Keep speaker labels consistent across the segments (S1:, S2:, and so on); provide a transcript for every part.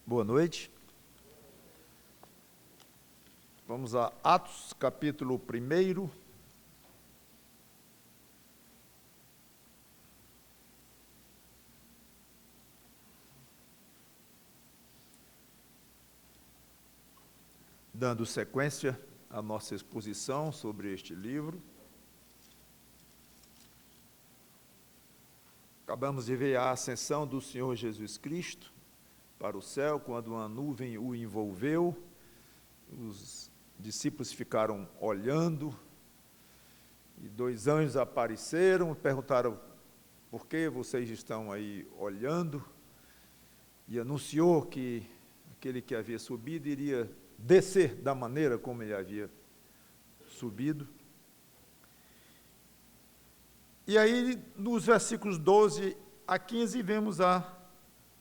S1: Boa noite. Vamos a Atos, capítulo 1. Dando sequência à nossa exposição sobre este livro. Acabamos de ver a ascensão do Senhor Jesus Cristo para o céu, quando uma nuvem o envolveu. Os discípulos ficaram olhando, e 2 anjos apareceram, perguntaram: por que vocês estão aí olhando? E anunciou que aquele que havia subido iria descer da maneira como ele havia subido. E aí, nos versículos 12 a 15, vemos a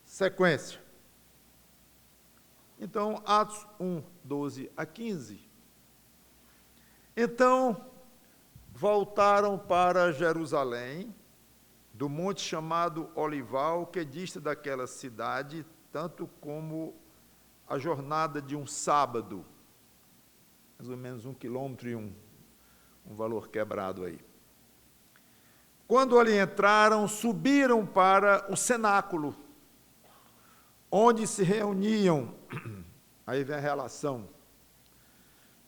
S1: sequência. Então, Atos 1, 12 a 15. Então, voltaram para Jerusalém, do monte chamado Olival, que dista daquela cidade, tanto como a jornada de um sábado, mais ou menos 1 quilômetro e um valor quebrado aí. Quando ali entraram, subiram para o cenáculo, onde se reuniam, aí vem a relação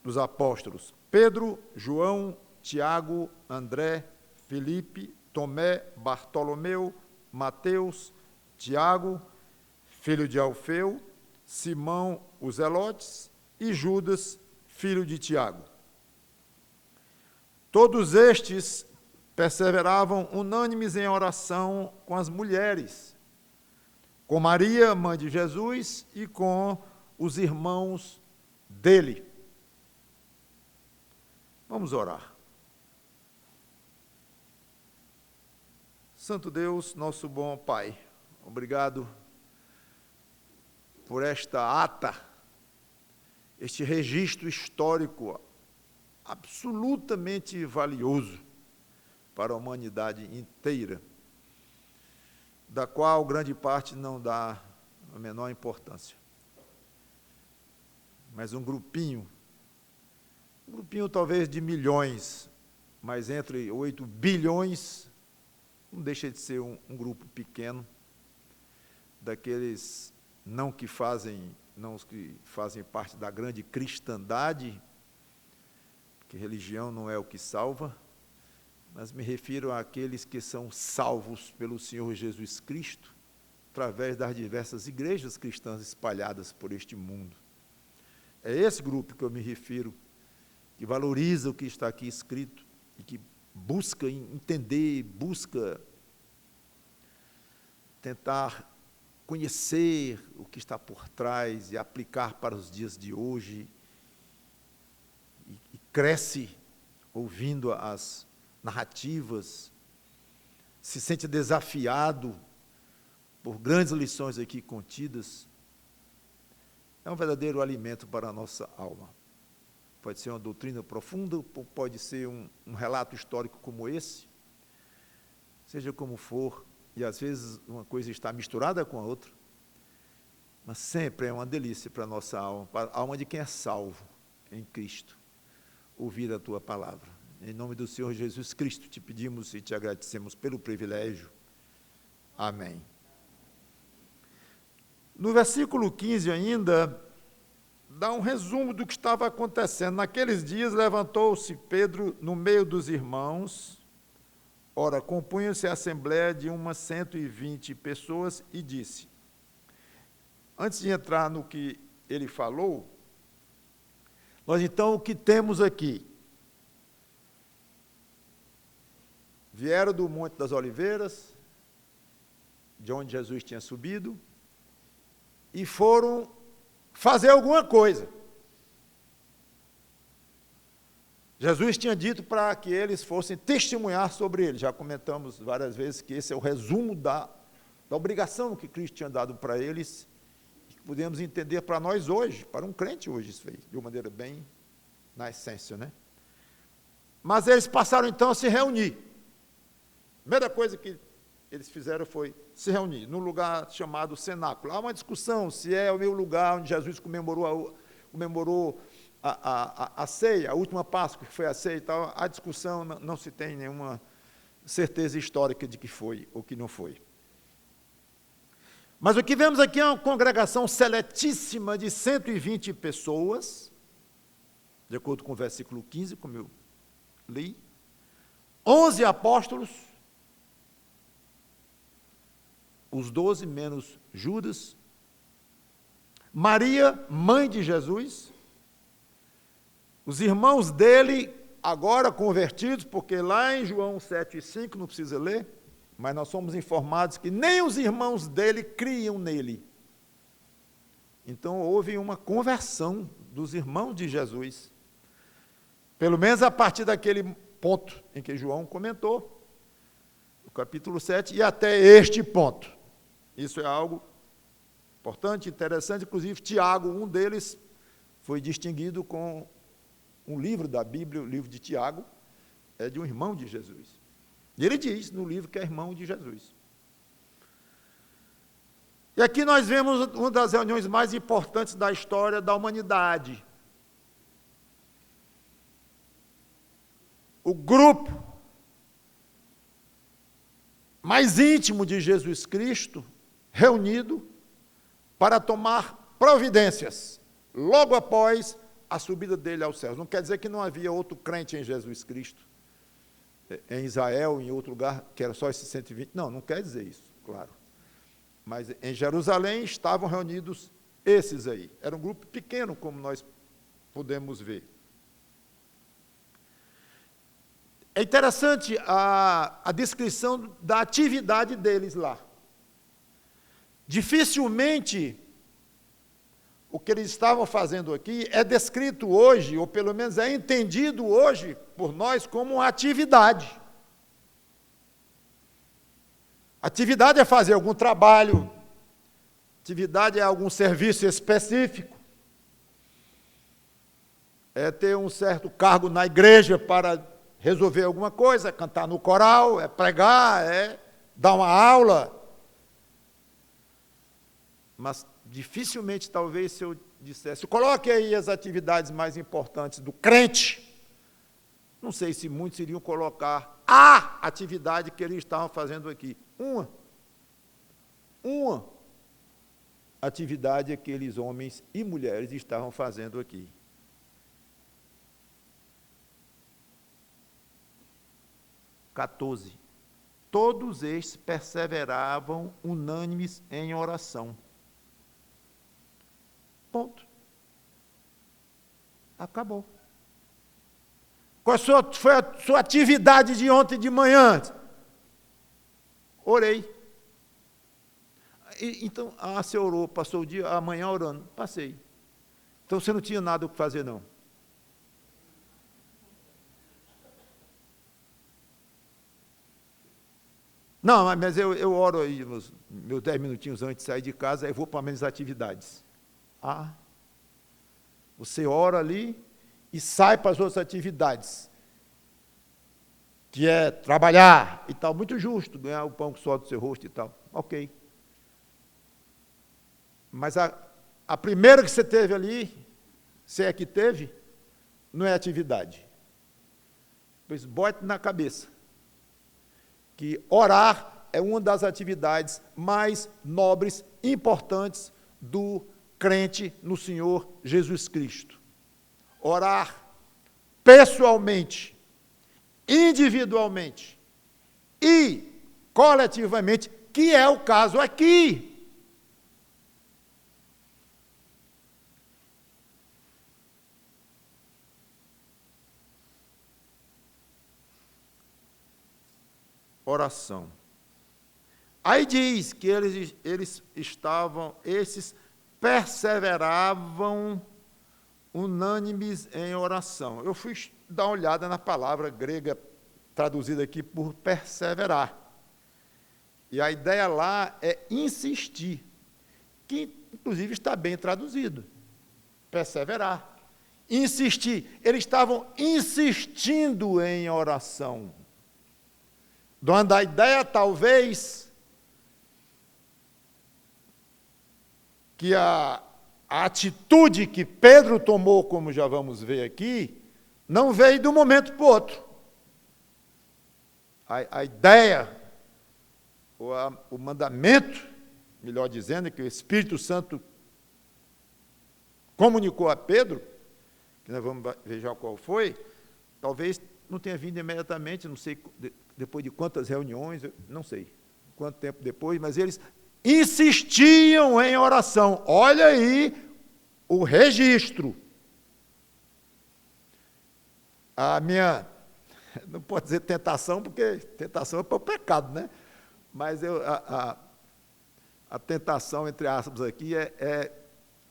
S1: dos apóstolos: Pedro, João, Tiago, André, Filipe, Tomé, Bartolomeu, Mateus, Tiago, filho de Alfeu, Simão, os Zelotes, e Judas, filho de Tiago. Todos estes perseveravam unânimes em oração com as mulheres, com Maria, mãe de Jesus, e com os irmãos dele. Vamos orar. Santo Deus, nosso bom Pai, obrigado por esta ata, este registro histórico absolutamente valioso para a humanidade inteira, da qual grande parte não dá a menor importância. Mas um grupinho talvez de milhões, mas entre 8 bilhões, não deixa de ser um grupo pequeno, daqueles não os que fazem parte da grande cristandade, que religião não é o que salva, mas me refiro àqueles que são salvos pelo Senhor Jesus Cristo, através das diversas igrejas cristãs espalhadas por este mundo. É esse grupo que eu me refiro, que valoriza o que está aqui escrito, e que busca entender, busca tentar conhecer o que está por trás e aplicar para os dias de hoje, e cresce ouvindo as narrativas, se sente desafiado por grandes lições aqui contidas. É um verdadeiro alimento para a nossa alma. Pode ser uma doutrina profunda, pode ser um relato histórico como esse, seja como for, e às vezes uma coisa está misturada com a outra, mas sempre é uma delícia para a nossa alma, para a alma de quem é salvo em Cristo, ouvir a Tua palavra. Em nome do Senhor Jesus Cristo, te pedimos e te agradecemos pelo privilégio. Amém. No versículo 15 ainda, dá um resumo do que estava acontecendo. Naqueles dias levantou-se Pedro no meio dos irmãos. Ora, compunha-se a assembleia de umas 120 pessoas e disse: antes de entrar no que ele falou, nós então o que temos aqui? Vieram do Monte das Oliveiras, de onde Jesus tinha subido, e foram fazer alguma coisa. Jesus tinha dito para que eles fossem testemunhar sobre ele. Já comentamos várias vezes que esse é o resumo da obrigação que Cristo tinha dado para eles, que podemos entender para nós hoje, para um crente hoje, isso aí, de uma maneira bem na essência, né? Mas eles passaram então a se reunir. A primeira coisa que eles fizeram foi se reunir, num lugar chamado cenáculo. Há uma discussão se é o meu lugar onde Jesus comemorou a ceia, a última Páscoa, que foi a ceia e tal. A discussão não se tem nenhuma certeza histórica de que foi ou que não foi. Mas o que vemos aqui é uma congregação seletíssima de 120 pessoas, de acordo com o versículo 15, como eu li, 11 apóstolos, os 12 menos Judas, Maria, mãe de Jesus, os irmãos dele, agora convertidos, porque lá em João 7,5, não precisa ler, mas nós somos informados que nem os irmãos dele criam nele. Então houve uma conversão dos irmãos de Jesus, pelo menos a partir daquele ponto em que João comentou, no capítulo 7, e até este ponto. Isso é algo importante, interessante, inclusive Tiago, um deles, foi distinguido com um livro da Bíblia, o livro de Tiago, é de um irmão de Jesus. E ele diz no livro que é irmão de Jesus. E aqui nós vemos uma das reuniões mais importantes da história da humanidade. O grupo mais íntimo de Jesus Cristo, reunido para tomar providências, logo após a subida dele aos céus. Não quer dizer que não havia outro crente em Jesus Cristo, em Israel, em outro lugar, que era só esses 120. Não quer dizer isso, claro. Mas em Jerusalém estavam reunidos esses aí. Era um grupo pequeno, como nós podemos ver. É interessante a descrição da atividade deles lá. Dificilmente o que eles estavam fazendo aqui é descrito hoje, ou pelo menos é entendido hoje por nós como uma atividade. Atividade é fazer algum trabalho, atividade é algum serviço específico, é ter um certo cargo na igreja para resolver alguma coisa, é cantar no coral, é pregar, é dar uma aula. Mas dificilmente, talvez, se eu dissesse, coloque aí as atividades mais importantes do crente, não sei se muitos iriam colocar a atividade que eles estavam fazendo aqui. Uma atividade que aqueles homens e mulheres estavam fazendo aqui. Todos estes perseveravam unânimes em oração. Ponto. Acabou. Qual foi a sua atividade de ontem de manhã? Orei. Então, você orou, passou o dia, amanhã orando. Passei. Então, você não tinha nada o que fazer, não. Não, mas eu oro aí, meus 10 minutinhos antes de sair de casa, aí vou para as minhas atividades. Você ora ali e sai para as outras atividades, que é trabalhar e tal, muito justo, ganhar o pão que sobe do seu rosto e tal, ok. Mas a primeira que você teve ali, se é que teve, não é atividade. Pois bote na cabeça que orar é uma das atividades mais nobres, importantes do crente no Senhor Jesus Cristo. Orar pessoalmente, individualmente e coletivamente, que é o caso aqui. Oração. Aí diz que esses perseveravam unânimes em oração. Eu fui dar uma olhada na palavra grega traduzida aqui por perseverar. E a ideia lá é insistir, que inclusive está bem traduzido. Perseverar. Insistir. Eles estavam insistindo em oração. Dando a ideia, talvez, que a atitude que Pedro tomou, como já vamos ver aqui, não veio de um momento para o outro. A ideia, o mandamento, melhor dizendo, que o Espírito Santo comunicou a Pedro, que nós vamos ver já qual foi, talvez não tenha vindo imediatamente, não sei depois de quantas reuniões, não sei quanto tempo depois, mas eles insistiam em oração. Olha aí o registro. A minha, não pode dizer tentação, porque tentação é para o pecado, né? Mas a tentação, entre aspas, aqui é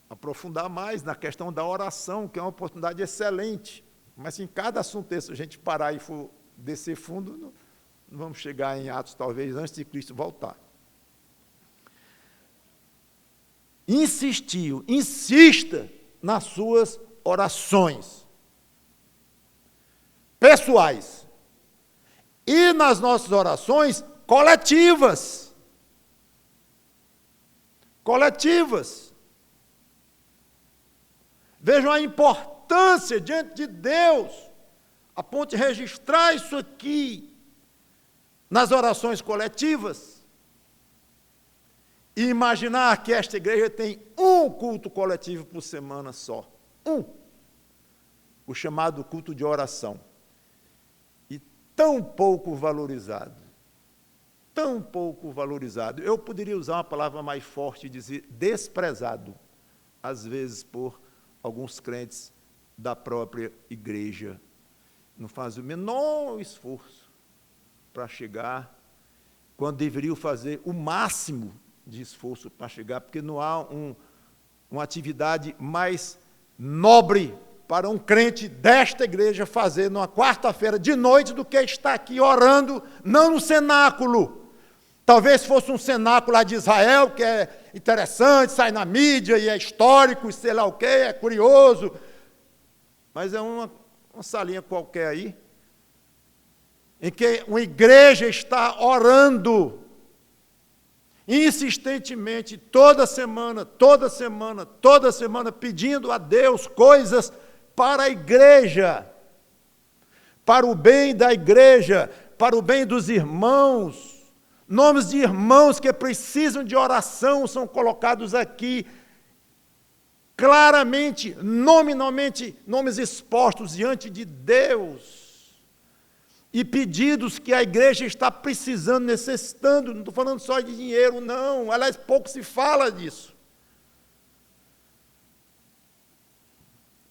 S1: aprofundar mais na questão da oração, que é uma oportunidade excelente. Mas se em cada assunto desse a gente parar e for descer fundo, não vamos chegar em Atos, talvez, antes de Cristo voltar. Insista nas suas orações pessoais e nas nossas orações coletivas. Vejam a importância diante de Deus, a ponto de registrar isso aqui nas orações coletivas e imaginar que esta igreja tem um culto coletivo por semana só. O chamado culto de oração. E tão pouco valorizado. Eu poderia usar uma palavra mais forte e dizer desprezado, às vezes por alguns crentes da própria igreja. Não fazem o menor esforço para chegar, quando deveriam fazer o máximo de esforço para chegar, porque não há uma atividade mais nobre para um crente desta igreja fazer numa quarta-feira de noite do que estar aqui orando, não no cenáculo. Talvez fosse um cenáculo lá de Israel, que é interessante, sai na mídia e é histórico, e sei lá o quê, é curioso. Mas é uma salinha qualquer aí, em que uma igreja está orando insistentemente, toda semana, pedindo a Deus coisas para a igreja, para o bem da igreja, para o bem dos irmãos. Nomes de irmãos que precisam de oração são colocados aqui, claramente, nominalmente, nomes expostos diante de Deus. E pedidos que a igreja está precisando, necessitando, não estou falando só de dinheiro, não, aliás, pouco se fala disso.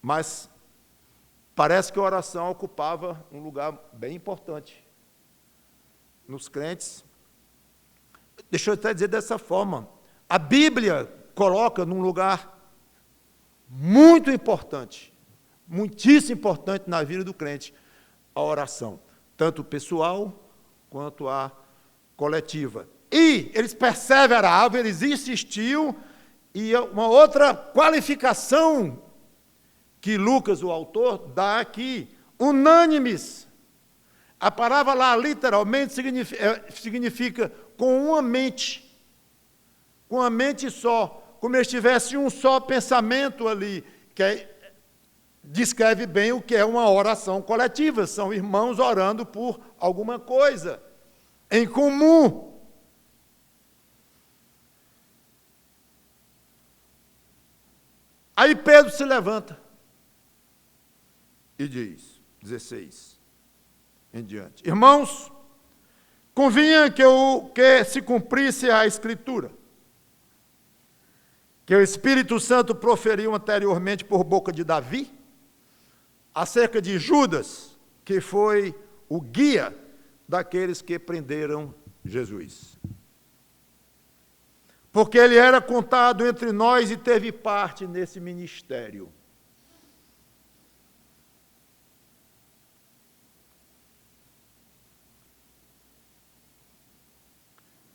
S1: Mas parece que a oração ocupava um lugar bem importante nos crentes. Deixa eu até dizer dessa forma, a Bíblia coloca num lugar muito importante, muitíssimo importante na vida do crente, a oração, tanto pessoal quanto a coletiva. E eles perseveravam, eles insistiam, e uma outra qualificação que Lucas, o autor, dá aqui, unânimes. A palavra lá, literalmente, significa com uma mente só, como se tivesse um só pensamento ali, que descreve bem o que é uma oração coletiva, são irmãos orando por alguma coisa em comum. Aí Pedro se levanta e diz, 16 em diante, irmãos, convinha que se cumprisse a Escritura, que o Espírito Santo proferiu anteriormente por boca de Davi, acerca de Judas, que foi o guia daqueles que prenderam Jesus. Porque ele era contado entre nós e teve parte nesse ministério.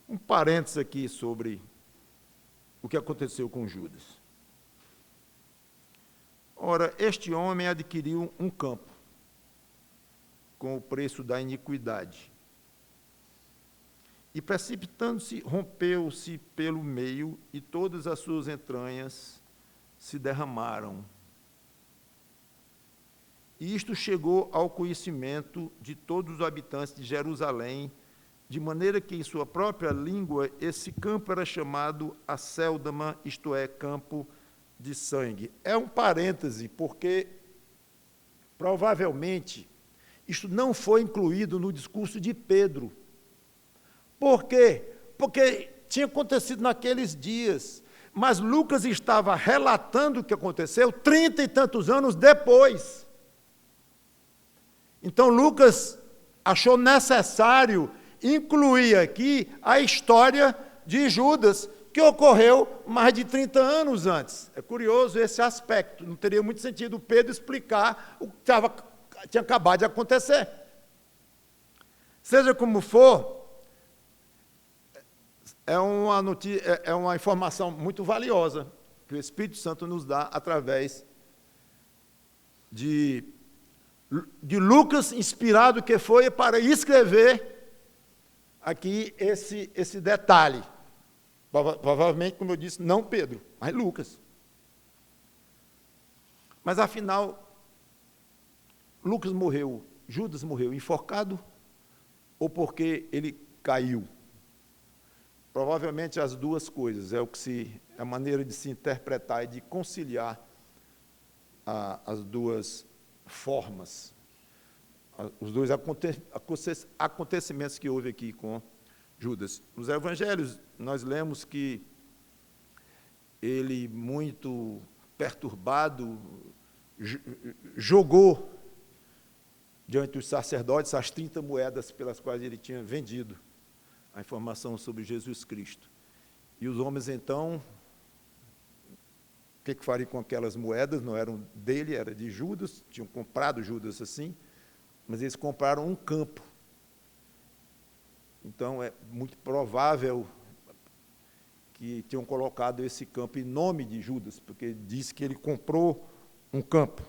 S1: Um parênteses aqui sobre o que aconteceu com Judas. Ora, este homem adquiriu um campo com o preço da iniquidade. E precipitando-se, rompeu-se pelo meio, e todas as suas entranhas se derramaram. E isto chegou ao conhecimento de todos os habitantes de Jerusalém, de maneira que, em sua própria língua, esse campo era chamado Acéldama, isto é, campo de sangue. É um parêntese, porque, provavelmente, isto não foi incluído no discurso de Pedro. Por quê? Porque tinha acontecido naqueles dias, mas Lucas estava relatando o que aconteceu 30 e tantos anos depois. Então, Lucas achou necessário incluir aqui a história de Judas, que ocorreu mais de 30 anos antes. É curioso esse aspecto. Não teria muito sentido Pedro explicar o que tinha acabado de acontecer. Seja como for, é uma informação muito valiosa que o Espírito Santo nos dá através de Lucas, inspirado que foi para escrever aqui esse detalhe. Provavelmente, como eu disse, não Pedro, mas Lucas. Mas, afinal, Judas morreu enforcado ou porque ele caiu? Provavelmente as duas coisas, é a maneira de se interpretar e de conciliar as duas formas, os dois acontecimentos que houve aqui com Judas. Nos evangelhos, nós lemos que ele, muito perturbado, jogou diante dos sacerdotes as 30 moedas pelas quais ele tinha vendido a informação sobre Jesus Cristo. E os homens, então, o que fariam com aquelas moedas? Não eram dele, era de Judas, tinham comprado Judas assim, mas eles compraram um campo. Então, é muito provável que tenham colocado esse campo em nome de Judas, porque diz que ele comprou um campo.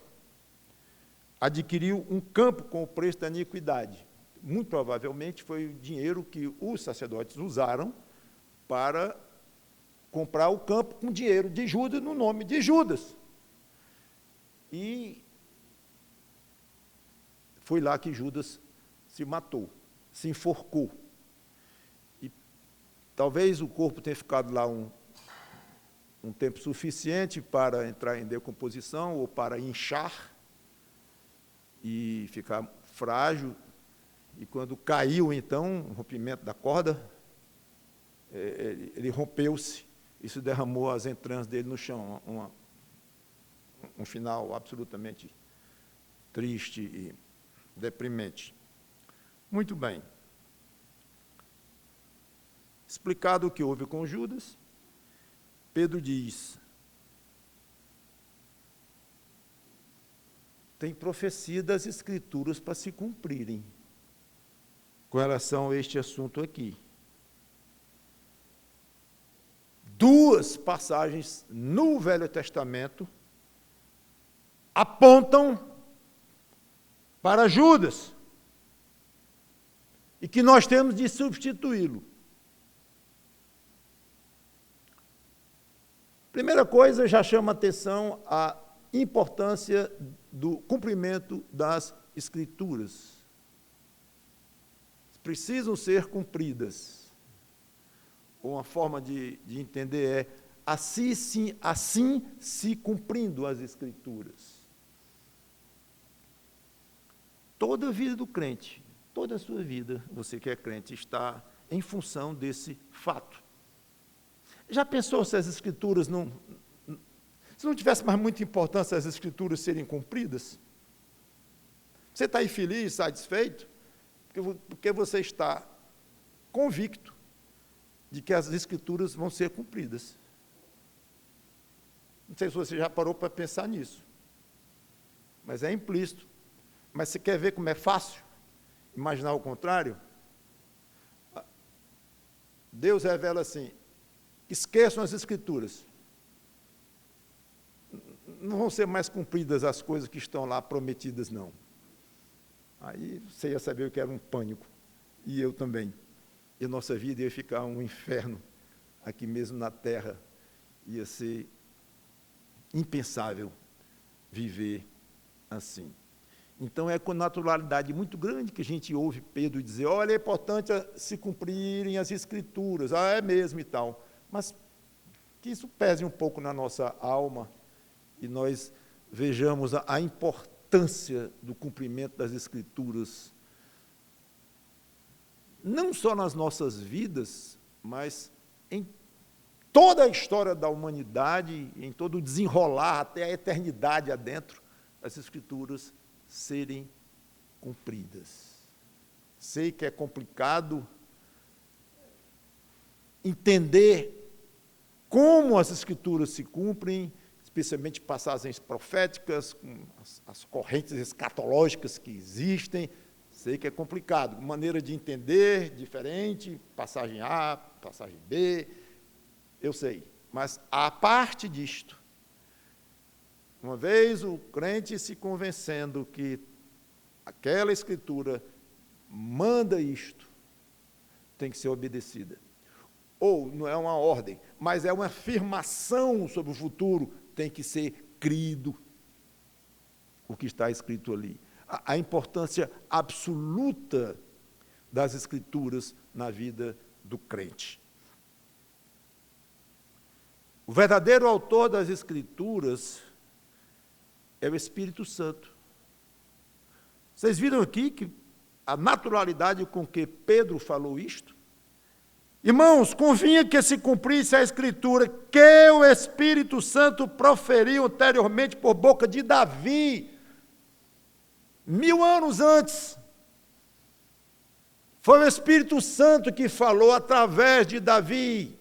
S1: Adquiriu um campo com o preço da iniquidade. Muito provavelmente foi o dinheiro que os sacerdotes usaram para comprar o campo com dinheiro de Judas, no nome de Judas. E foi lá que Judas se matou, se enforcou. E talvez o corpo tenha ficado lá um tempo suficiente para entrar em decomposição ou para inchar e ficar frágil. E quando caiu, então, o rompimento da corda, ele rompeu-se. Isso derramou as entranhas dele no chão. Um final absolutamente triste e deprimente. Muito bem. Explicado o que houve com Judas, Pedro diz: tem profecia das Escrituras para se cumprirem com relação a este assunto aqui. Duas passagens no Velho Testamento apontam para Judas e que nós temos de substituí-lo. Primeira coisa, já chama atenção a importância do cumprimento das Escrituras. Precisam ser cumpridas. Uma forma de entender é assim se cumprindo as Escrituras. Toda a vida do crente, toda a sua vida, você que é crente, está em função desse fato. Já pensou se as Escrituras se não tivesse mais muita importância as Escrituras serem cumpridas? Você está aí feliz, satisfeito? Porque você está convicto de que as Escrituras vão ser cumpridas. Não sei se você já parou para pensar nisso, mas é implícito. Mas você quer ver como é fácil imaginar o contrário? Deus revela assim: esqueçam as Escrituras. Não vão ser mais cumpridas as coisas que estão lá prometidas, não. Aí você ia saber o que era um pânico, e eu também. e a nossa vida ia ficar um inferno aqui mesmo na terra. Ia ser impensável viver assim. Então, é com naturalidade muito grande que a gente ouve Pedro dizer, olha, é importante se cumprirem as Escrituras. Ah, é mesmo e tal. Mas que isso pese um pouco na nossa alma e nós vejamos a importância do cumprimento das Escrituras, não só nas nossas vidas, mas em toda a história da humanidade, em todo o desenrolar, até a eternidade adentro, as Escrituras serem cumpridas. Sei que é complicado entender como as Escrituras se cumprem, especialmente passagens proféticas, com as correntes escatológicas que existem. Sei que é complicado, maneira de entender diferente, passagem A, passagem B, eu sei. Mas, a parte disto, uma vez o crente se convencendo que aquela Escritura manda isto, tem que ser obedecida. Ou não é uma ordem, mas é uma afirmação sobre o futuro, tem que ser crido o que está escrito ali. A importância absoluta das Escrituras na vida do crente. O verdadeiro autor das Escrituras é o Espírito Santo. Vocês viram aqui que a naturalidade com que Pedro falou isto? Irmãos, convinha que se cumprisse a Escritura que o Espírito Santo proferiu anteriormente por boca de Davi, 1000 anos antes. Foi o Espírito Santo que falou através de Davi.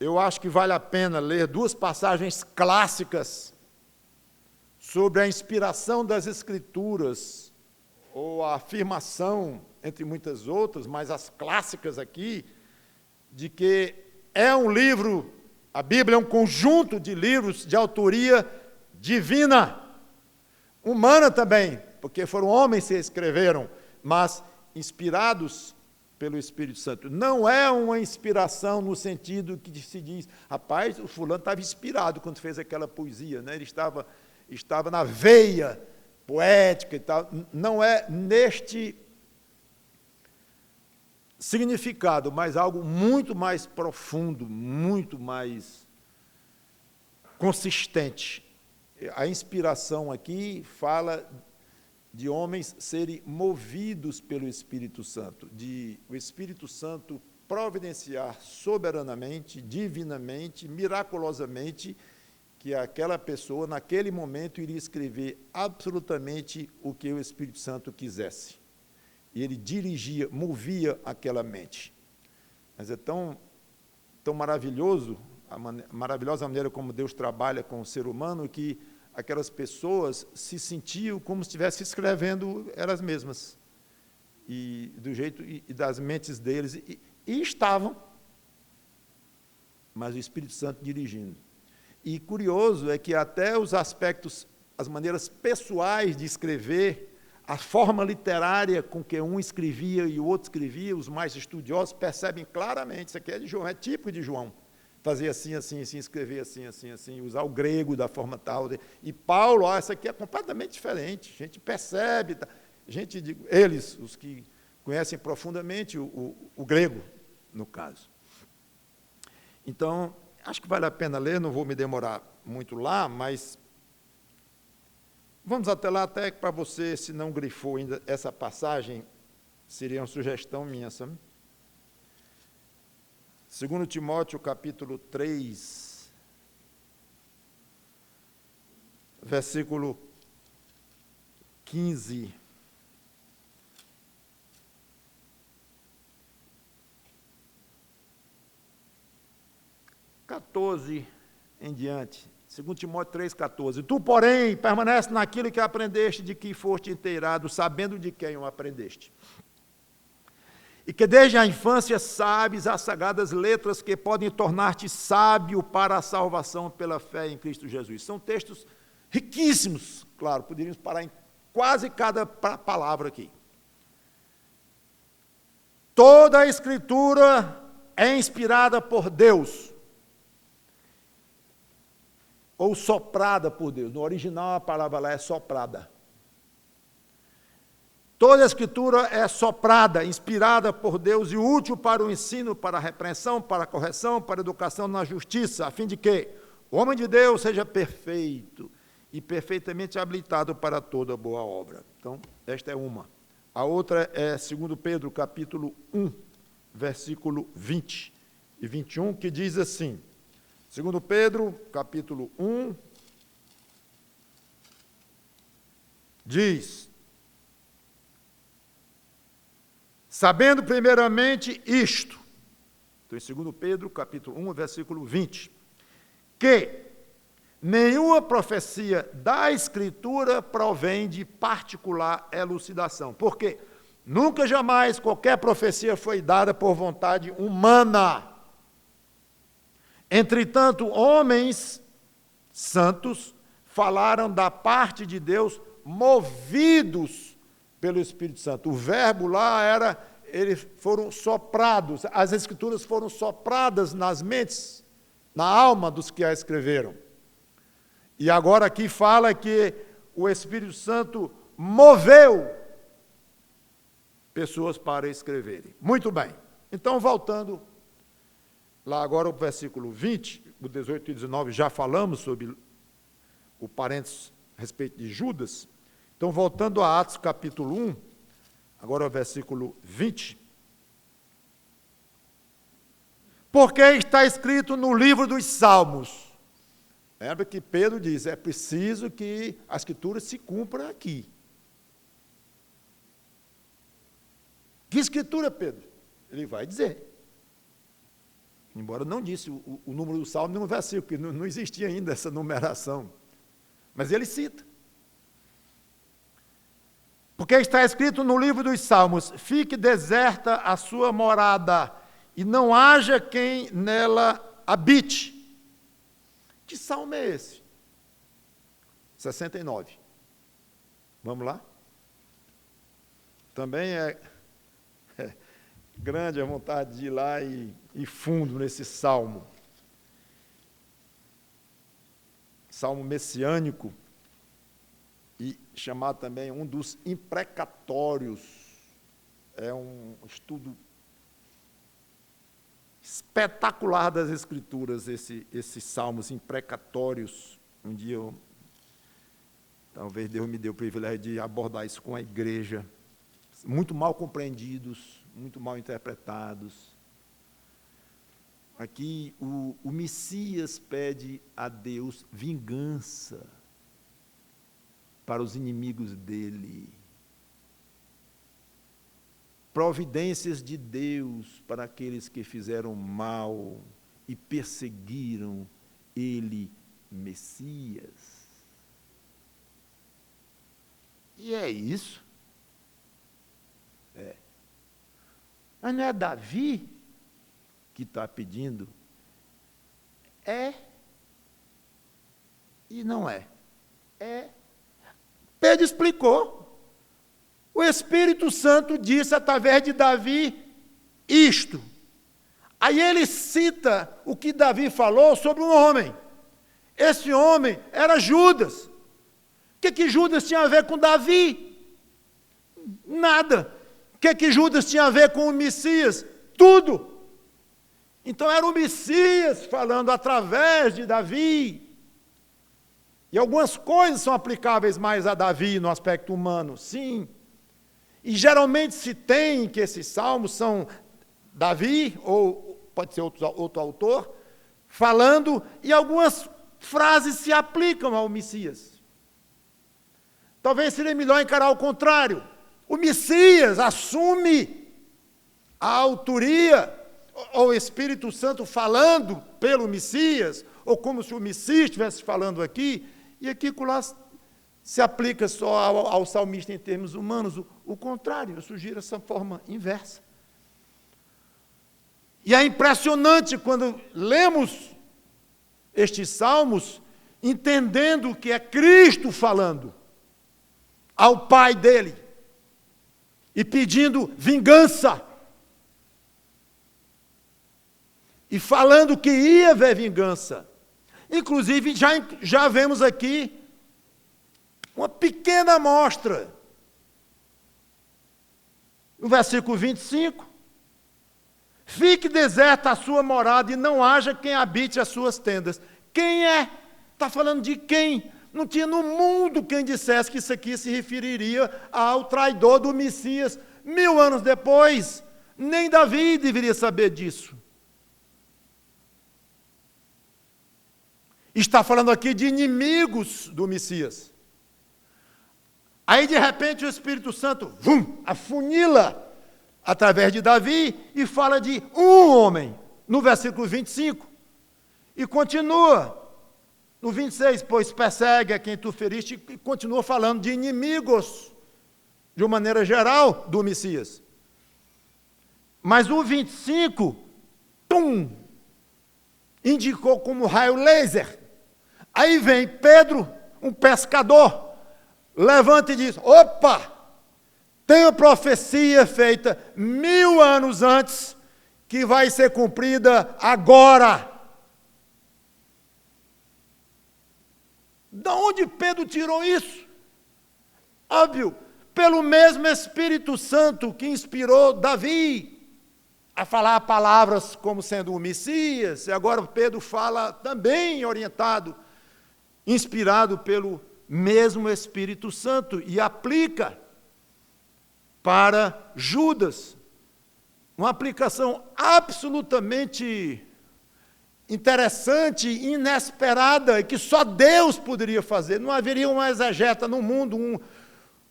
S1: Eu acho que vale a pena ler 2 passagens clássicas sobre a inspiração das Escrituras, ou a afirmação, entre muitas outras, mas as clássicas aqui, de que é um livro, a Bíblia é um conjunto de livros de autoria divina, humana também, porque foram homens que escreveram, mas inspirados pelo Espírito Santo. Não é uma inspiração no sentido que se diz, rapaz, o fulano estava inspirado quando fez aquela poesia, né? Ele estava na veia poética e tal. Não é neste significado, mas algo muito mais profundo, muito mais consistente. A inspiração aqui fala de homens serem movidos pelo Espírito Santo, de o Espírito Santo providenciar soberanamente, divinamente, miraculosamente, que aquela pessoa, naquele momento, iria escrever absolutamente o que o Espírito Santo quisesse. E ele dirigia, movia aquela mente. Mas é tão maravilhoso, maravilhosa a maneira como Deus trabalha com o ser humano, que aquelas pessoas se sentiam como se estivessem escrevendo elas mesmas, e do jeito e das mentes deles, e estavam, mas o Espírito Santo dirigindo. E curioso é que até os aspectos, as maneiras pessoais de escrever, a forma literária com que um escrevia e o outro escrevia, os mais estudiosos percebem claramente, isso aqui é de João, é típico de João. Fazer assim, assim, assim, escrever assim, assim, assim, usar o grego da forma tal. E Paulo, isso aqui é completamente diferente. A gente percebe, eles, os que conhecem profundamente o grego, no caso. Então, acho que vale a pena ler, não vou me demorar muito lá, mas vamos até lá, até para você, se não grifou ainda essa passagem, seria uma sugestão minha, sabe? 2 Timóteo, capítulo 3, versículo 15. Em diante, 2 Timóteo 3,14. Tu, porém, permanece naquilo que aprendeste, de que foste inteirado, sabendo de quem o aprendeste. E que desde a infância sabes as sagradas letras que podem tornar-te sábio para a salvação pela fé em Cristo Jesus. São textos riquíssimos, claro, poderíamos parar em quase cada palavra aqui. Toda a Escritura é inspirada por Deus, ou soprada por Deus. No original, a palavra lá é soprada. Toda a Escritura é soprada, inspirada por Deus e útil para o ensino, para a repreensão, para a correção, para a educação na justiça, a fim de que o homem de Deus seja perfeito e perfeitamente habilitado para toda boa obra. Então, esta é uma. A outra é 2 Pedro, capítulo 1, versículo 20 e 21, que diz assim, 2 Pedro, capítulo 1, diz: sabendo primeiramente isto, então em 2 Pedro, capítulo 1, versículo 20, que nenhuma profecia da Escritura provém de particular elucidação. Por quê? Nunca jamais qualquer profecia foi dada por vontade humana. Entretanto, homens santos falaram da parte de Deus, movidos pelo Espírito Santo. O verbo lá era, eles foram soprados, as Escrituras foram sopradas nas mentes, na alma dos que a escreveram. E agora aqui fala que o Espírito Santo moveu pessoas para escreverem. Muito bem. Então, voltando lá agora o versículo 20, o 18 e 19, já falamos sobre o parênteses a respeito de Judas. Então, voltando a Atos capítulo 1, agora o versículo 20. Porque está escrito no livro dos Salmos. Lembra que Pedro diz, é preciso que a Escritura se cumpra aqui. Que Escritura, Pedro? Ele vai dizer. Embora não disse o número do Salmo no versículo, porque não existia ainda essa numeração. Mas ele cita. Porque está escrito no livro dos Salmos, fique deserta a sua morada, e não haja quem nela habite. Que salmo é esse? 69. Vamos lá? Também é grande a vontade de ir lá e fundo nesse salmo. Salmo messiânico, e chamado também um dos imprecatórios. É um estudo espetacular das Escrituras, esses salmos imprecatórios. Um dia, talvez Deus me deu o privilégio de abordar isso com a igreja. Muito mal compreendidos, muito mal interpretados. Aqui, o Messias pede a Deus vingança para os inimigos dele. Providências de Deus para aqueles que fizeram mal e perseguiram ele, Messias. E é isso. Mas não é Davi que está pedindo? É e não é. É. Pedro explicou. O Espírito Santo disse através de Davi isto. Aí ele cita o que Davi falou sobre um homem. Esse homem era Judas. O que Judas tinha a ver com Davi? Nada. O que Judas tinha a ver com o Messias? Tudo. Então era o Messias falando através de Davi. E algumas coisas são aplicáveis mais a Davi no aspecto humano, sim. E geralmente se tem que esses salmos são Davi, ou pode ser outro autor, falando, e algumas frases se aplicam ao Messias. Talvez seria melhor encarar o contrário. O Messias assume a autoria, ou o Espírito Santo falando pelo Messias, ou como se o Messias estivesse falando aqui, e aqui se aplica só ao salmista em termos humanos. O contrário, eu sugiro essa forma inversa. E é impressionante quando lemos estes salmos, entendendo que é Cristo falando. ao pai dele e pedindo vingança. E falando que ia haver vingança. Inclusive, já vemos aqui uma pequena amostra. No versículo 25. Fique deserta a sua morada e não haja quem habite as suas tendas. Quem é? Está falando de quem? Não tinha no mundo quem dissesse que isso aqui se referiria ao traidor do Messias. 1000 anos depois, nem Davi deveria saber disso. Está falando aqui de inimigos do Messias. Aí, de repente, o Espírito Santo afunila através de Davi e fala de um homem, no versículo 25. E continua no 26, pois persegue a quem tu feriste, e continua falando de inimigos, de uma maneira geral, do Messias. Mas o 25, indicou como raio laser. Aí vem Pedro, um pescador, levanta e diz, opa, tem uma profecia feita 1000 anos antes, que vai ser cumprida agora. De onde Pedro tirou isso? Óbvio, pelo mesmo Espírito Santo que inspirou Davi a falar palavras como sendo o Messias, e agora Pedro fala também orientado, inspirado pelo mesmo Espírito Santo, e aplica para Judas. Uma aplicação absolutamente interessante, inesperada, que só Deus poderia fazer. Não haveria um exegeta no mundo,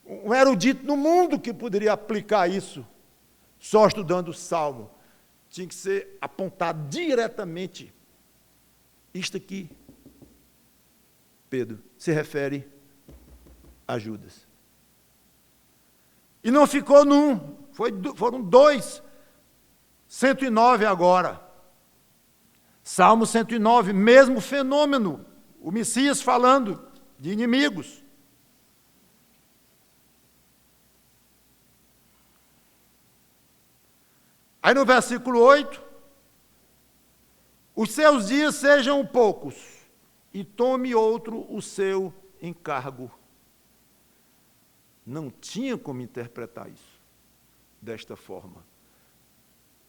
S1: um erudito no mundo que poderia aplicar isso, só estudando o Salmo. Tinha que ser apontado diretamente. Isto aqui, Pedro, se refere a Judas. E não ficou num, foram 2, 109 agora. Salmo 109, mesmo fenômeno, o Messias falando de inimigos. Aí no versículo 8, os seus dias sejam poucos, e tome outro o seu encargo. Não tinha como interpretar isso desta forma.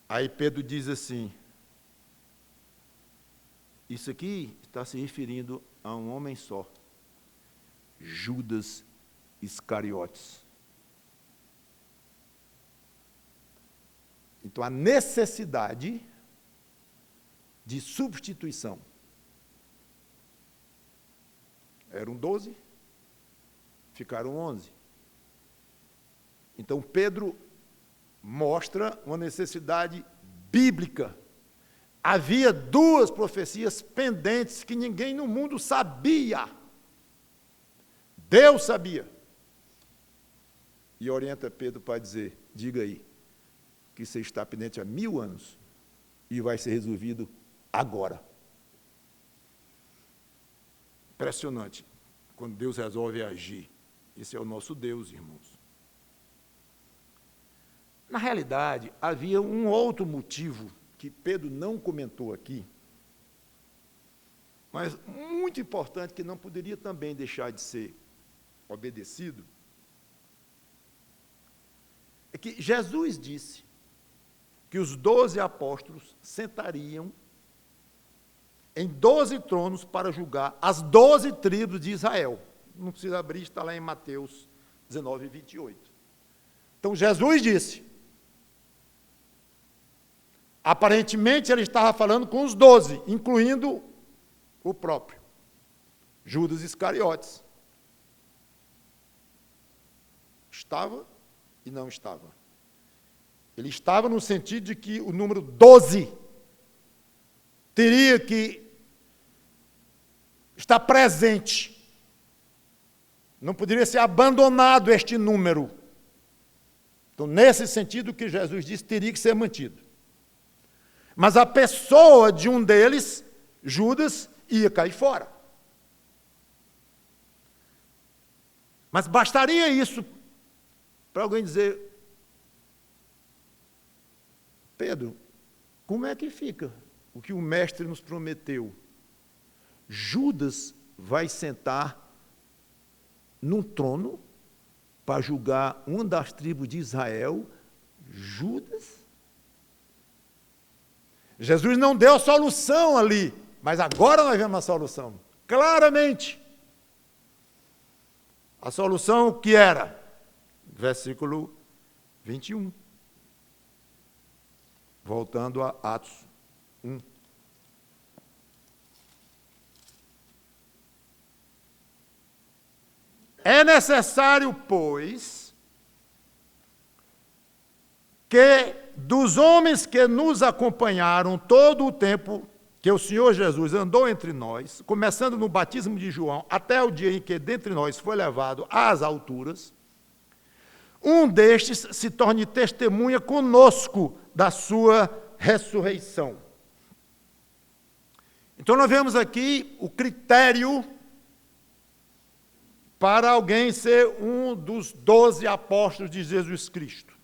S1: Aí Pedro diz assim, isso aqui está se referindo a um homem só, Judas Iscariotes. Então, a necessidade de substituição. Eram 12, ficaram 11. Então, Pedro mostra uma necessidade bíblica. Havia 2 profecias pendentes que ninguém no mundo sabia. Deus sabia. E orienta Pedro para dizer, diga aí, que você está pendente há 1000 anos e vai ser resolvido agora. Impressionante, quando Deus resolve agir. Esse é o nosso Deus, irmãos. Na realidade, havia um outro motivo que Pedro não comentou aqui, mas muito importante, que não poderia também deixar de ser obedecido, é que Jesus disse que os 12 apóstolos sentariam em 12 tronos para julgar as 12 tribos de Israel. Não precisa abrir, está lá em Mateus 19, 28. Então, Jesus disse, aparentemente ele estava falando com os 12, incluindo o próprio Judas Iscariotes. Estava e não estava. Ele estava no sentido de que o número 12 teria que estar presente. Não poderia ser abandonado este número. Então, nesse sentido, o que Jesus disse teria que ser mantido. Mas a pessoa de um deles, Judas, ia cair fora. Mas bastaria isso para alguém dizer: Pedro, como é que fica o que o mestre nos prometeu? Judas vai sentar num trono para julgar uma das tribos de Israel? Judas? Jesus não deu solução ali, mas agora nós vemos a solução, claramente. A solução que era? Versículo 21. Voltando a Atos 1. É necessário, pois, que dos homens que nos acompanharam todo o tempo que o Senhor Jesus andou entre nós, começando no batismo de João, até o dia em que dentre nós foi levado às alturas, um destes se torne testemunha conosco da sua ressurreição. Então nós vemos aqui o critério para alguém ser um dos 12 apóstolos de Jesus Cristo.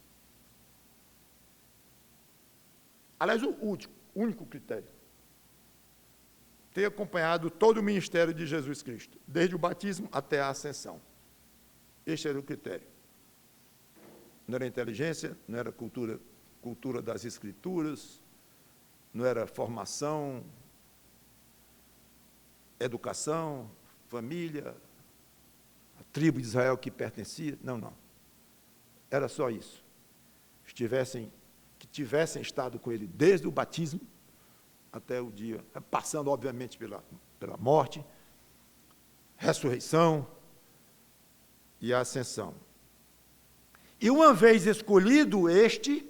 S1: Aliás, o único critério. Ter acompanhado todo o ministério de Jesus Cristo, desde o batismo até a ascensão. Este era o critério. Não era inteligência, não era cultura das escrituras, não era formação, educação, família, a tribo de Israel que pertencia. Não. Era só isso. Que tivessem estado com ele desde o batismo até o dia, passando, obviamente, pela morte, ressurreição e a ascensão. E uma vez escolhido este,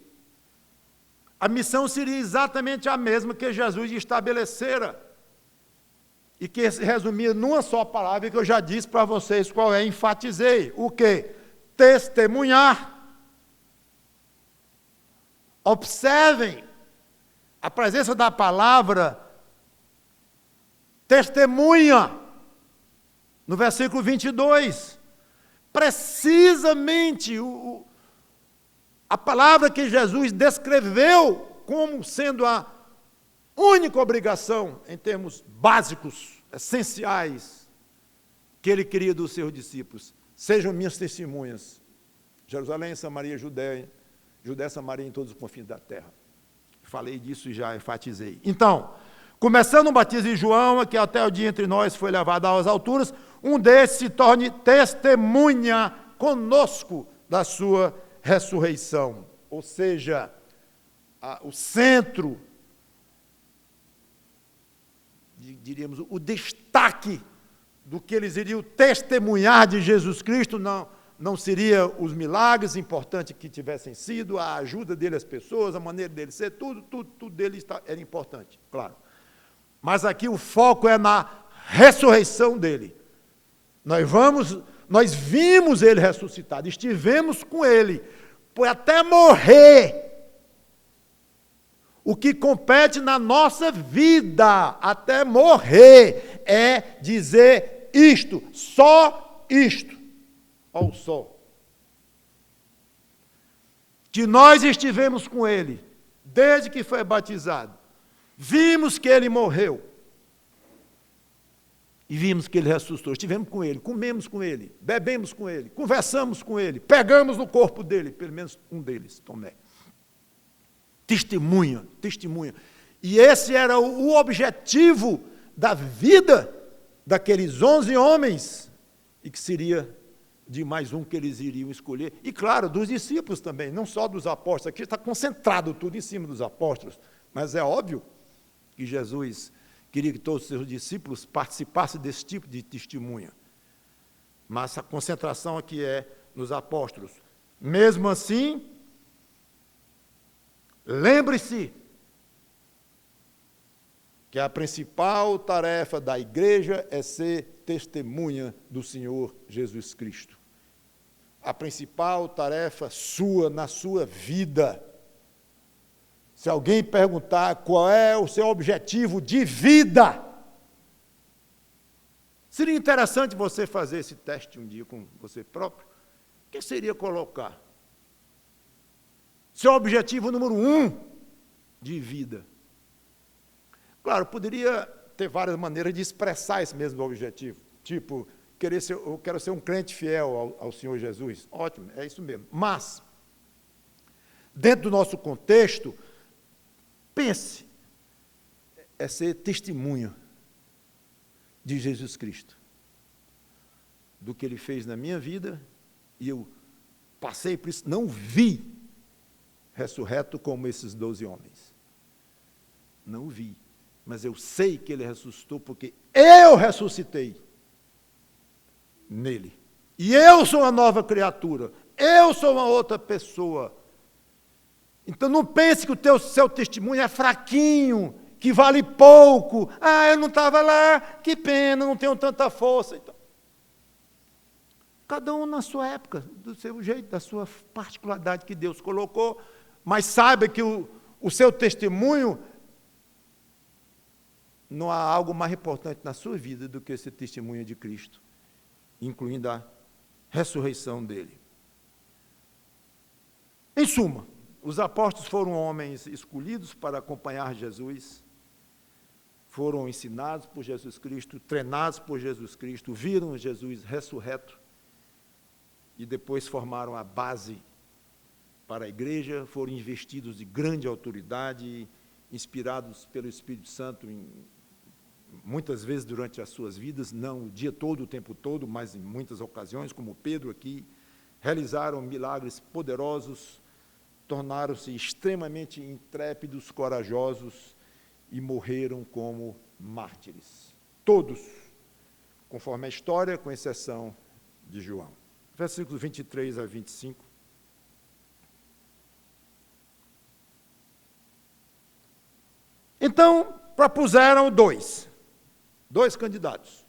S1: a missão seria exatamente a mesma que Jesus estabelecera, e que se resumia numa só palavra que eu já disse para vocês qual é, enfatizei. O quê? Testemunhar. Observem a presença da palavra testemunha no versículo 22. Precisamente a palavra que Jesus descreveu como sendo a única obrigação, em termos básicos, essenciais, que ele queria dos seus discípulos: sejam minhas testemunhas, Jerusalém, Samaria, Judéia, Samaria, em todos os confins da terra. Falei disso e já enfatizei. Então, começando o batismo de João, que até o dia entre nós foi levado às alturas, um desses se torne testemunha conosco da sua ressurreição. Ou seja, o centro, diríamos, o destaque do que eles iriam testemunhar de Jesus Cristo não seria os milagres, importante que tivessem sido, a ajuda dele às pessoas, a maneira dele ser, tudo dele era importante, claro. Mas aqui o foco é na ressurreição dele. Nós vimos ele ressuscitado, estivemos com ele, foi até morrer. O que compete na nossa vida, até morrer, é dizer isto, só isto, ao sol. Que nós estivemos com ele, desde que foi batizado, vimos que ele morreu, e vimos que ele ressuscitou, estivemos com ele, comemos com ele, bebemos com ele, conversamos com ele, pegamos no corpo dele, pelo menos um deles, Tomé. Testemunha. E esse era o objetivo da vida daqueles 11 homens, e que seria de mais um que eles iriam escolher. E, claro, dos discípulos também, não só dos apóstolos. Aqui está concentrado tudo em cima dos apóstolos. Mas é óbvio que Jesus queria que todos os seus discípulos participassem desse tipo de testemunha. Mas a concentração aqui é nos apóstolos. Mesmo assim, lembre-se que a principal tarefa da igreja é ser testemunha do Senhor Jesus Cristo. A principal tarefa sua, na sua vida. Se alguém perguntar qual é o seu objetivo de vida, Seria interessante você fazer esse teste um dia com você próprio. O que seria colocar? Seu objetivo número 1 de vida. Claro, poderia ter várias maneiras de expressar esse mesmo objetivo. Tipo, eu quero ser um crente fiel ao Senhor Jesus. Ótimo, é isso mesmo. Mas, dentro do nosso contexto, pense, é ser testemunha de Jesus Cristo, do que Ele fez na minha vida, e eu passei por isso, não vi ressurreto como esses 12 homens. Não o vi, mas eu sei que Ele ressuscitou, porque eu ressuscitei nele. E eu sou uma nova criatura, eu sou uma outra pessoa. Então não pense que o seu testemunho é fraquinho, que vale pouco. Ah, eu não estava lá, que pena, não tenho tanta força. Então, cada um na sua época, do seu jeito, da sua particularidade que Deus colocou, mas saiba que o seu testemunho, não há algo mais importante na sua vida do que esse testemunho de Cristo, incluindo a ressurreição dele. Em suma, os apóstolos foram homens escolhidos para acompanhar Jesus, foram ensinados por Jesus Cristo, treinados por Jesus Cristo, viram Jesus ressurreto e depois formaram a base para a igreja, foram investidos de grande autoridade, inspirados pelo Espírito Santo muitas vezes durante as suas vidas, não o dia todo, o tempo todo, mas em muitas ocasiões, como Pedro aqui, realizaram milagres poderosos, tornaram-se extremamente intrépidos, corajosos e morreram como mártires. Todos, conforme a história, com exceção de João. Versículos 23 a 25. Então, propuseram dois candidatos.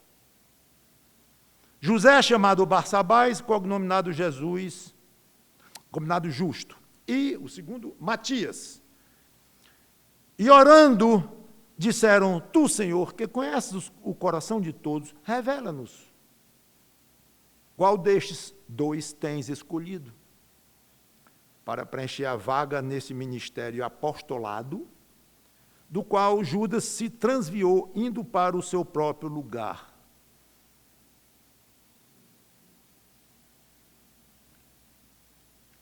S1: José, chamado Barsabás, cognominado Jesus, cognominado Justo. E o segundo, Matias. E orando, disseram: Tu, Senhor, que conheces o coração de todos, revela-nos. Qual destes dois tens escolhido para preencher a vaga nesse ministério apostolado, do qual Judas se transviou, indo para o seu próprio lugar?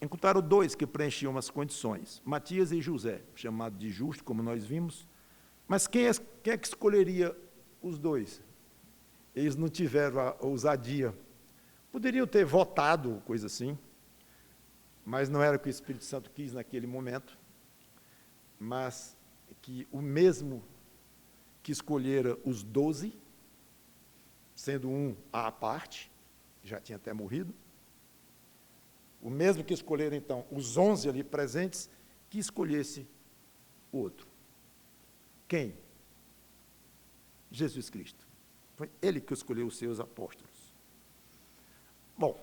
S1: Encontraram dois que preenchiam as condições, Matias e José, chamado de Justo, como nós vimos. Mas quem é que escolheria os dois? Eles não tiveram a ousadia. Poderiam ter votado, coisa assim, mas não era o que o Espírito Santo quis naquele momento. Mas que o mesmo que escolhera os 12, sendo um à parte, já tinha até morrido, o mesmo que escolhera, então, os 11 ali presentes, que escolhesse o outro. Quem? Jesus Cristo. Foi Ele que escolheu os seus apóstolos. Bom,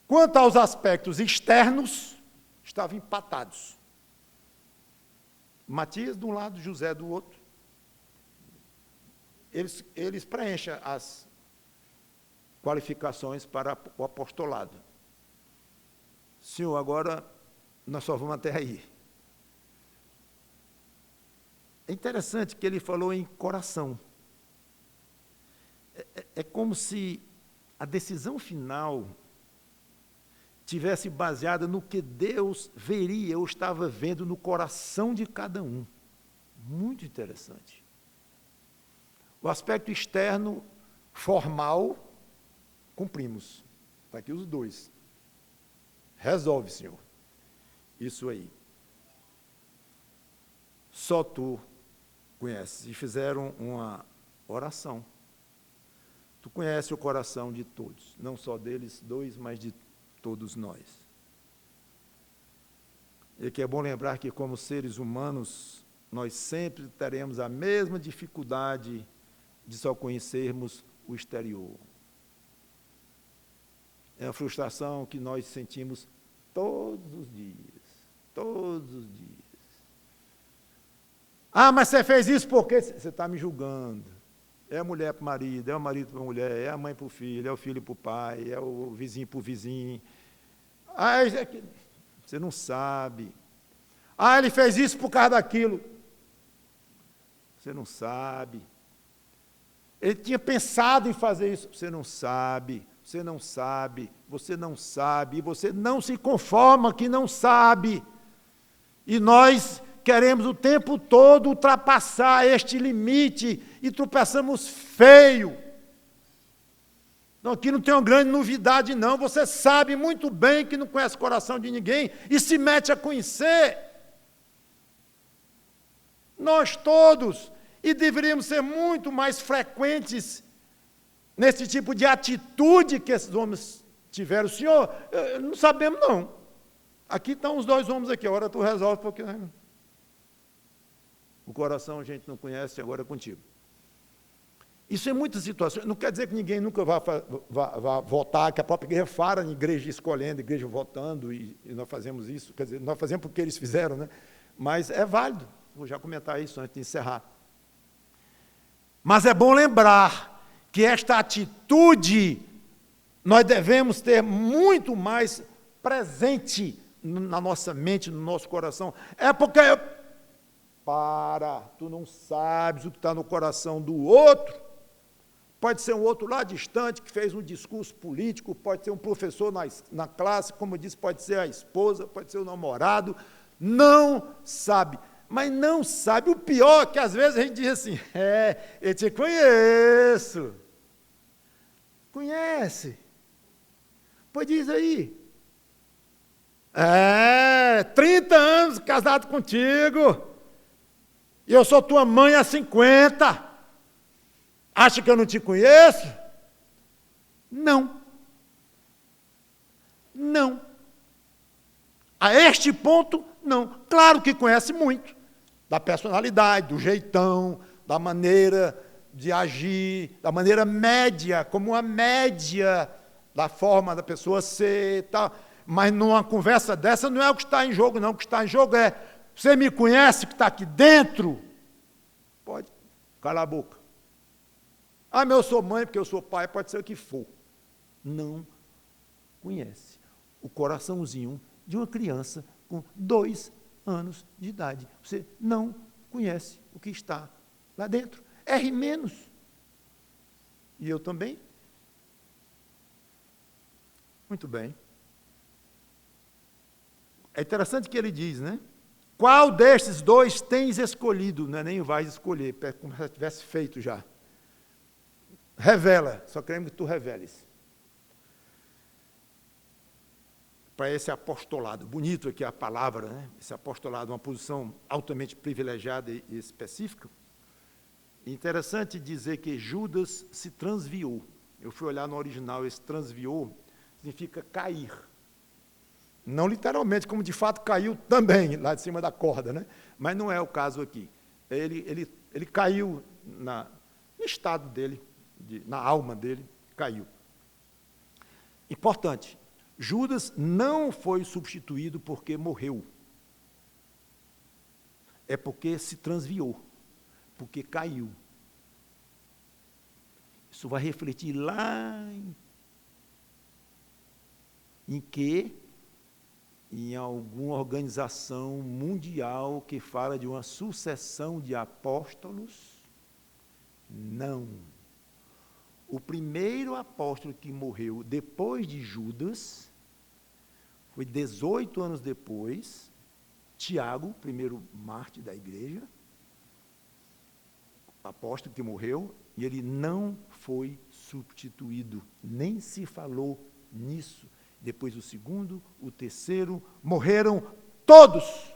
S1: quanto aos aspectos externos, estavam empatados. Matias de um lado, José do outro. Eles preenchem as qualificações para o apostolado. Senhor, agora nós só vamos até aí. É interessante que ele falou em coração. É como se a decisão final tivesse baseada no que Deus veria ou estava vendo no coração de cada um. Muito interessante. O aspecto externo, formal, cumprimos. Está aqui os dois. Resolve, Senhor. Isso aí. Só tu conheces. E fizeram uma oração. Tu conheces o coração de todos. Não só deles dois, mas de todos nós. E que é bom lembrar que, como seres humanos, nós sempre teremos a mesma dificuldade de só conhecermos o exterior. É a frustração que nós sentimos todos os dias. Todos os dias. Ah, mas você fez isso porque você está me julgando. É a mulher para o marido, é o marido para a mulher, é a mãe para o filho, é o filho para o pai, é o vizinho para o vizinho. Você não sabe. Ele fez isso por causa daquilo. Você não sabe. Ele tinha pensado em fazer isso. Você não sabe. Você não sabe. Você não sabe. E você não se conforma que não sabe. E nós queremos o tempo todo ultrapassar este limite e tropeçamos feio. Não, aqui não tem uma grande novidade, não. Você sabe muito bem que não conhece o coração de ninguém e se mete a conhecer. Nós todos, e deveríamos ser muito mais frequentes nesse tipo de atitude que esses homens tiveram. Senhor, não sabemos, não. Aqui estão os dois homens aqui, agora tu resolve, porque o coração a gente não conhece, agora é contigo. Isso em muitas situações, não quer dizer que ninguém nunca vá votar, que a própria igreja fara em igreja escolhendo, igreja votando, e nós fazemos isso, quer dizer, nós fazemos porque eles fizeram, né? Mas é válido, vou já comentar isso antes de encerrar. Mas é bom lembrar que esta atitude nós devemos ter muito mais presente na nossa mente, no nosso coração. É porque, tu não sabes o que está no coração do outro. Pode ser um outro lá distante que fez um discurso político, pode ser um professor na classe, como eu disse, pode ser a esposa, pode ser o namorado. Não sabe. Mas não sabe. O pior é que às vezes a gente diz assim, eu te conheço. Conhece? Pois diz aí. 30 anos casado contigo. E eu sou tua mãe há 50. Acha que eu não te conheço? Não. Não. A este ponto, não. Claro que conhece muito. Da personalidade, do jeitão, da maneira de agir, da maneira média, como uma média da forma da pessoa ser e tal. Mas numa conversa dessa não é o que está em jogo, não. O que está em jogo é, você me conhece que está aqui dentro? Pode, cala a boca. Mas eu sou mãe, porque eu sou pai, pode ser o que for. Não conhece o coraçãozinho de uma criança com 2 anos de idade. Você não conhece o que está lá dentro. R menos. E eu também. Muito bem. É interessante que ele diz, né? Qual destes 2 tens escolhido? Não é nem vais escolher, como se tivesse feito já. Revela, só queremos que tu reveles. Para esse apostolado, bonito aqui a palavra, né? Esse apostolado, uma posição altamente privilegiada e específica. Interessante dizer que Judas se transviou. Eu fui olhar no original, esse transviou significa cair. Não literalmente, como de fato caiu também, lá de cima da corda, né? Mas não é o caso aqui. Ele caiu no estado dele, na alma dele, caiu. Importante, Judas não foi substituído porque morreu. É porque se transviou, porque caiu. Isso vai refletir lá em que? Em alguma organização mundial que fala de uma sucessão de apóstolos? Não. O primeiro apóstolo que morreu depois de Judas foi 18 anos depois, Tiago, primeiro mártir da igreja, apóstolo que morreu, e ele não foi substituído, nem se falou nisso. Depois o segundo, o terceiro, morreram todos.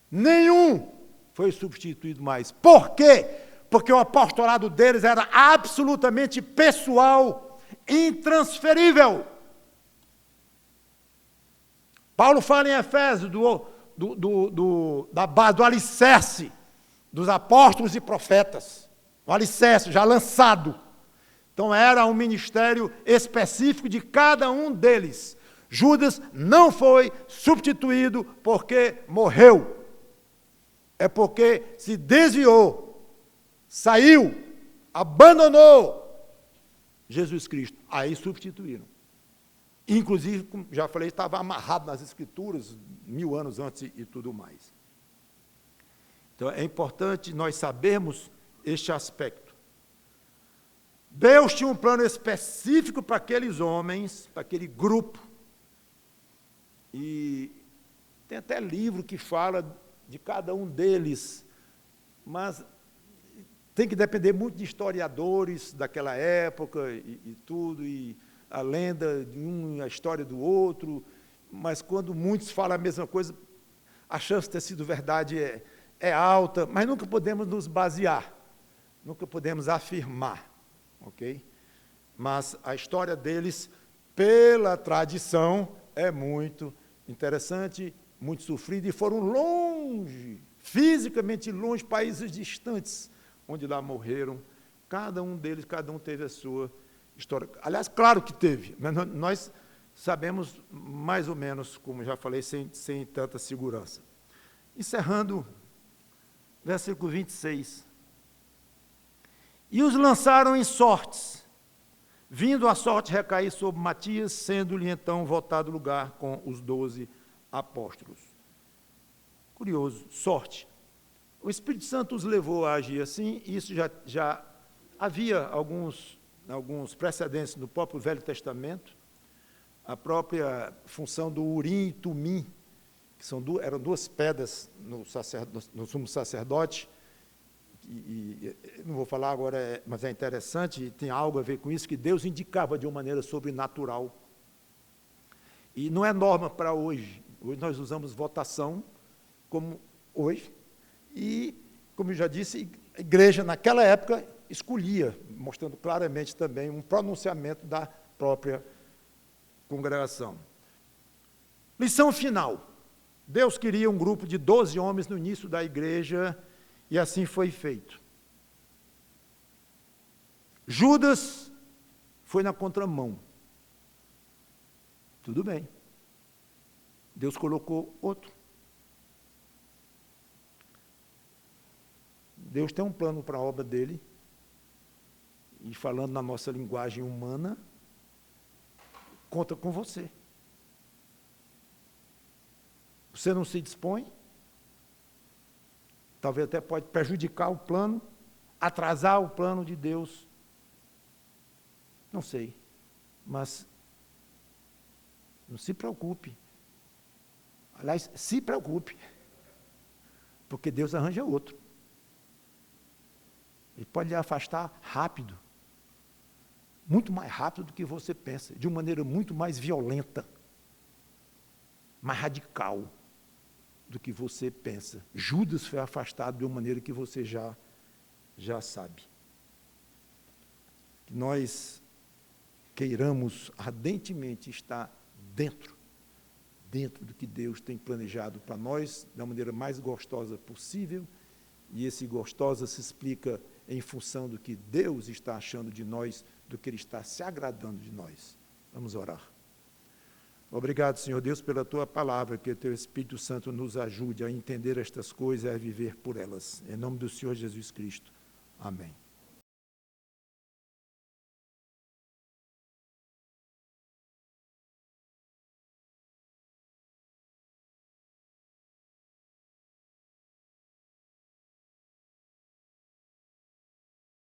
S1: Nenhum foi substituído mais. Por quê? Porque o apostolado deles era absolutamente pessoal, intransferível. Paulo fala em Efésios da base, do alicerce dos apóstolos e profetas. O alicerce já lançado. Então era um ministério específico de cada um deles. Judas não foi substituído porque morreu. É porque se desviou, saiu abandonou Jesus Cristo. Aí substituíram. Inclusive, como já falei, estava amarrado nas Escrituras 1000 anos antes e tudo mais. Então, é importante nós sabermos este aspecto. Deus tinha um plano específico para aqueles homens, para aquele grupo. E tem até livro que fala de cada um deles, mas tem que depender muito de historiadores daquela época e tudo, e a lenda de um, a história do outro, mas quando muitos falam a mesma coisa, a chance de ter sido verdade é alta, mas nunca podemos nos basear, nunca podemos afirmar, ok? Mas a história deles, pela tradição, é muito interessante, muito sofrida, e foram longe, fisicamente longe, países distantes, onde lá morreram, cada um deles, cada um teve a sua história. Aliás, claro que teve, mas nós sabemos mais ou menos, como já falei, sem tanta segurança. Encerrando, versículo 26. E os lançaram em sortes, vindo a sorte recair sobre Matias, sendo-lhe então voltado o lugar com os 12 apóstolos. Curioso, sorte. O Espírito Santo os levou a agir assim, e isso já havia alguns precedentes no próprio Velho Testamento, a própria função do Urim e Tumim, que eram duas pedras no sumo sacerdote, e não vou falar agora, mas é interessante, e tem algo a ver com isso, que Deus indicava de uma maneira sobrenatural. E não é norma para hoje. Hoje nós usamos votação, como hoje, e, como eu já disse, a igreja naquela época escolhia, mostrando claramente também um pronunciamento da própria congregação. Lição final. Deus queria um grupo de 12 homens no início da igreja, e assim foi feito. Judas foi na contramão. Tudo bem. Deus colocou outro. Deus tem um plano para a obra dele, e falando na nossa linguagem humana, conta com você. Você não se dispõe, talvez até pode prejudicar o plano, atrasar o plano de Deus, não sei, mas não se preocupe. Aliás, se preocupe, porque Deus arranja outro. Ele pode lhe afastar rápido, muito mais rápido do que você pensa, de uma maneira muito mais violenta, mais radical do que você pensa. Judas foi afastado de uma maneira que você já sabe. Que nós queiramos ardentemente estar dentro do que Deus tem planejado para nós, da maneira mais gostosa possível, e esse gostosa se explica em função do que Deus está achando de nós, do que Ele está se agradando de nós. Vamos orar. Obrigado, Senhor Deus, pela Tua palavra, que o Teu Espírito Santo nos ajude a entender estas coisas e a viver por elas. Em nome do Senhor Jesus Cristo. Amém.